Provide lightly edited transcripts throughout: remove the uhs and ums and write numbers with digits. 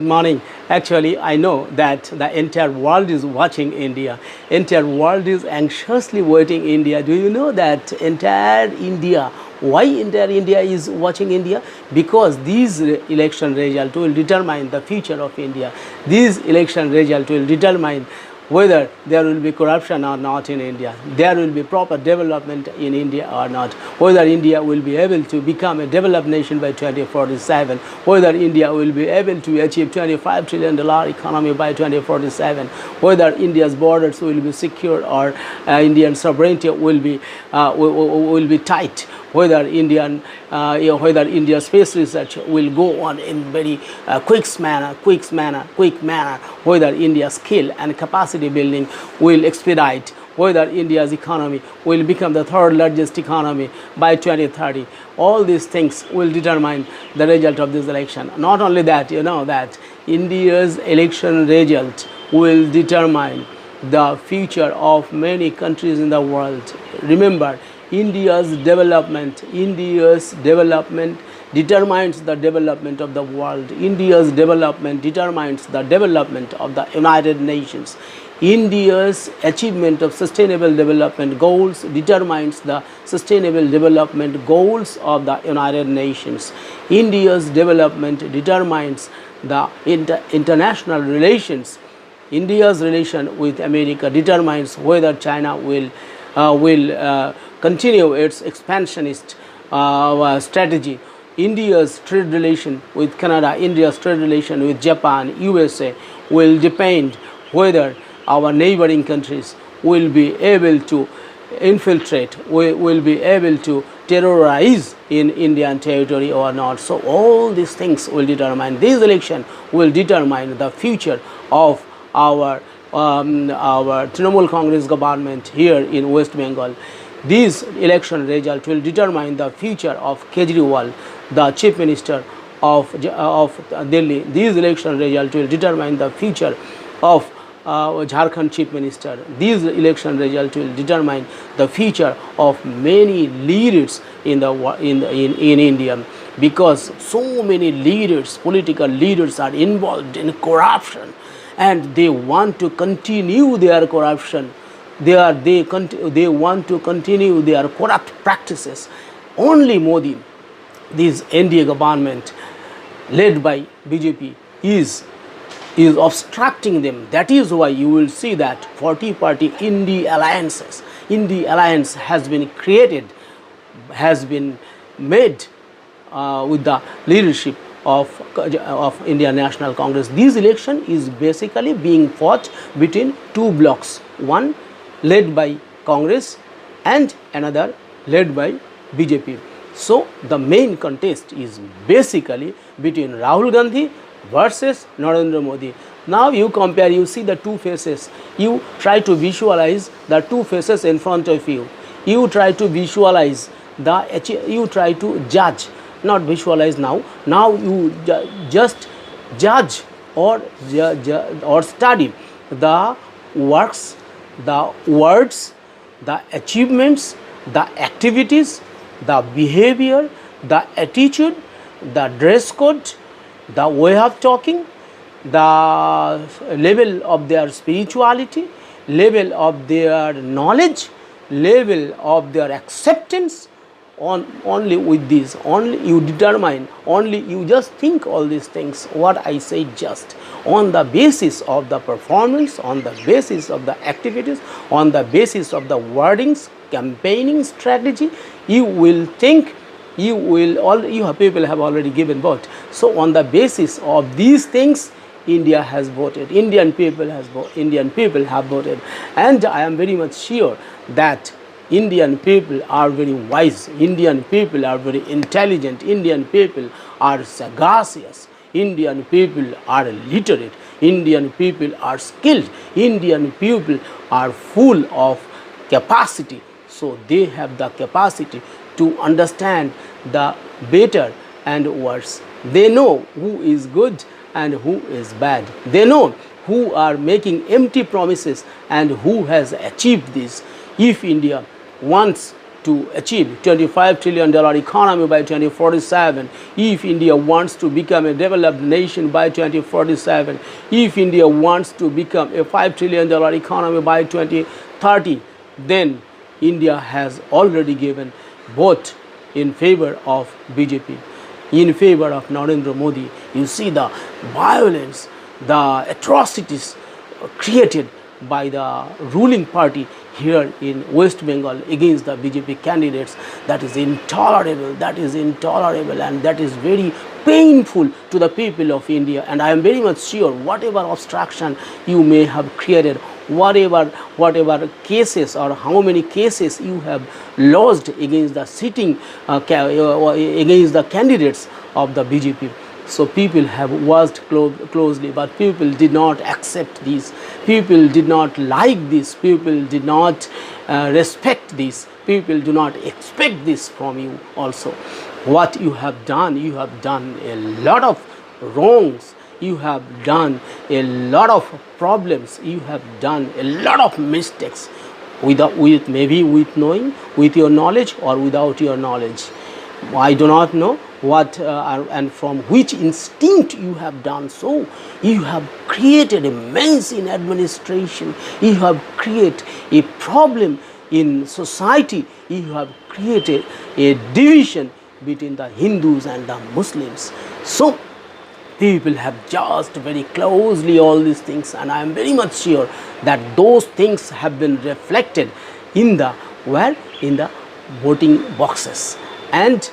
Morning. Actually, I know that the entire world is watching India. Entire world is anxiously waiting India. Do you know that entire India? Why entire India is watching India? Because these election result will determine the future of India. These election result will determine whether there will be corruption or not in India, there will be proper development in India or not, whether India will be able to become a developed nation by 2047, whether India will be able to achieve $25 trillion economy by 2047, whether India's borders will be secure or Indian sovereignty will be tight, whether India's space research will go on in very quick manner, whether India's skill and capacity building will expedite, whether India's economy will become the third largest economy by 2030. All these things will determine the result of this election. Not only that, you know that India's election result will determine the future of many countries in the world. Remember, India's development determines the development of the world. India's development determines the development of the United Nations. India's achievement of sustainable development goals determines the sustainable development goals of the United Nations. India's development determines the international relations. India's relation with America determines whether China will continue its expansionist strategy. India's trade relation with Canada, India's trade relation with Japan, USA will depend whether our neighboring countries will be able to infiltrate, will be able to terrorize in Indian territory or not. So all these things will determine, this election will determine the future of our Trinamool Congress government here in West Bengal. This election result will determine the future of Kejriwal, the Chief Minister of Delhi. This election result will determine the future of Jharkhand Chief Minister. This election result will determine the future of many leaders in India, because so many leaders, political leaders, are involved in corruption, and they want to continue their corruption. They want to continue their corrupt practices. Only Modi, this NDA government led by BJP, is obstructing them. That is why you will see that 40-party India Alliance has been created, has been made with the leadership of Indian National Congress. This election is basically being fought between two blocks, one led by Congress and another led by BJP. So the main contest is basically between Rahul Gandhi versus Narendra Modi. Now you compare, you see the two faces, you try to visualize the two faces in front of you, you try to visualize you try to judge, not visualize now you just judge or study the works, the words, the achievements, the activities, the behavior, the attitude, the dress code, the way of talking, the level of their spirituality, level of their knowledge, level of their acceptance. Only with this, only you determine, only you just think all these things, what I say, just on the basis of the performance, on the basis of the activities, on the basis of the wordings, campaigning strategy, you will think, people have already given vote. So on the basis of these things, India has voted, Indian people have voted, and I am very much sure that Indian people are very wise, Indian people are very intelligent, Indian people are sagacious, Indian people are literate, Indian people are skilled, Indian people are full of capacity. So they have the capacity to understand the better and worse. They know who is good and who is bad. They know who are making empty promises and who has achieved this. If India wants to achieve $25 trillion economy by 2047, if India wants to become a developed nation by 2047, if India wants to become a $5 trillion economy by 2030, then India has already given vote in favor of BJP, in favor of Narendra Modi. You see the violence, the atrocities created by the ruling party here in West Bengal against the BJP candidates. That is intolerable, and that is very painful to the people of India. And I am very much sure whatever obstruction you may have created, whatever cases or how many cases you have lodged against the against the candidates of the BJP. So people have watched closely, but people did not accept this. People did not like this. People did not respect this. People do not expect this from you also. What you have done a lot of wrongs. You have done a lot of problems. You have done a lot of mistakes, maybe with knowing, with your knowledge, or without your knowledge. I do not know what and from which instinct you have done so. You have created a mess in administration. You have created a problem in society. You have created a division between the Hindus and the Muslims. So people have judged very closely all these things, and I am very much sure that those things have been reflected in the voting boxes. And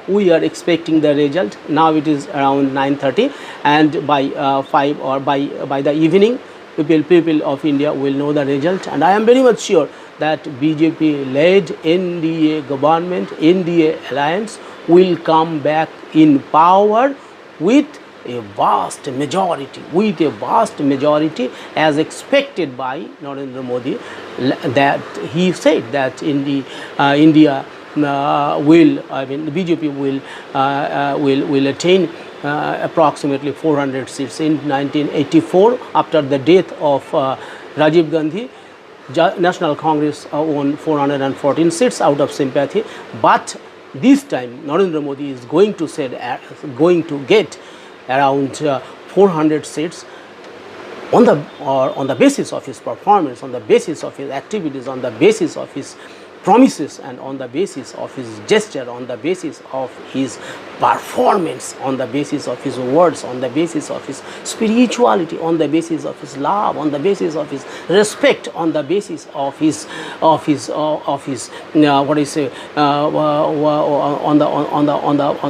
we are expecting the result. Now it is around 9:30, and by 5 or by the evening, people of India will know the result. And I am very much sure that BJP-led NDA government, NDA alliance, will come back in power with a vast majority, as expected by Narendra Modi. That he said that India the BJP will attain approximately 400 seats. In 1984, after the death of Rajiv Gandhi, National Congress won 414 seats out of sympathy. But this time, Narendra Modi is going to get around 400 seats on the basis of his performance, on the basis of his activities, on the basis of his promises, and on the basis of his gesture, on the basis of his performance, on the basis of his words, on the basis of his spirituality, on the basis of his love, on the basis of his respect, on the basis of his on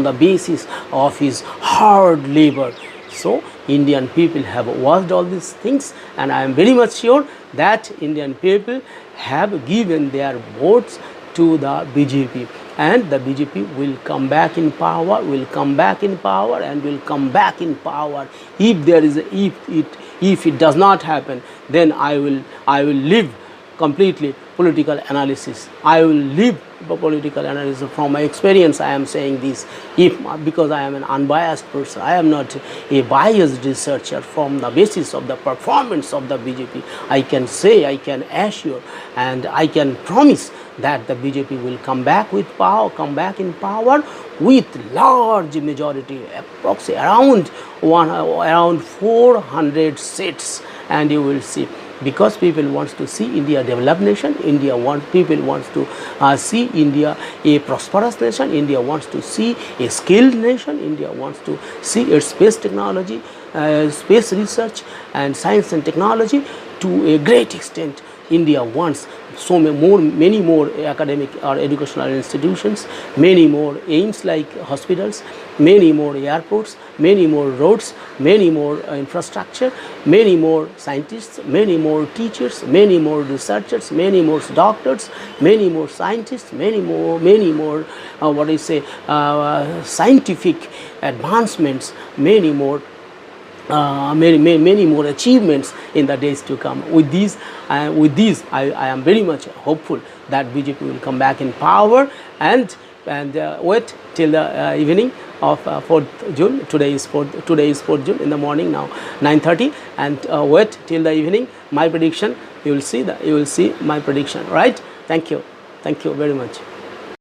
the basis of his hard labor. So Indian people have watched all these things, and I am very much sure that Indian people have given their votes to the BJP, and the BJP will come back in power, and will come back in power. If it does not happen, then I will leave completely political analysis. I will leave political analysis. From my experience, I am saying this, because I am an unbiased person. I am not a biased researcher. From the basis of the performance of the BJP, I can say, I can assure, and I can promise that the BJP will come back in power with large majority, approximately around 400 seats, and you will see. Because people wants to see India developed nation, people wants to see India a prosperous nation, India wants to see a skilled nation, India wants to see its space technology, space research and science and technology to a great extent. India wants many more academic or educational institutions, many more aims like hospitals, many more airports, many more roads, many more infrastructure, many more scientists, many more teachers, many more researchers, many more doctors, many more scientists, many more scientific advancements, many more achievements in the days to come. With these, I am very much hopeful that BJP will come back in power, and wait till the evening of 4th June. Today is 4th June in the morning now, 9:30, and wait till the evening. My prediction, you will see my prediction, right? Thank you very much.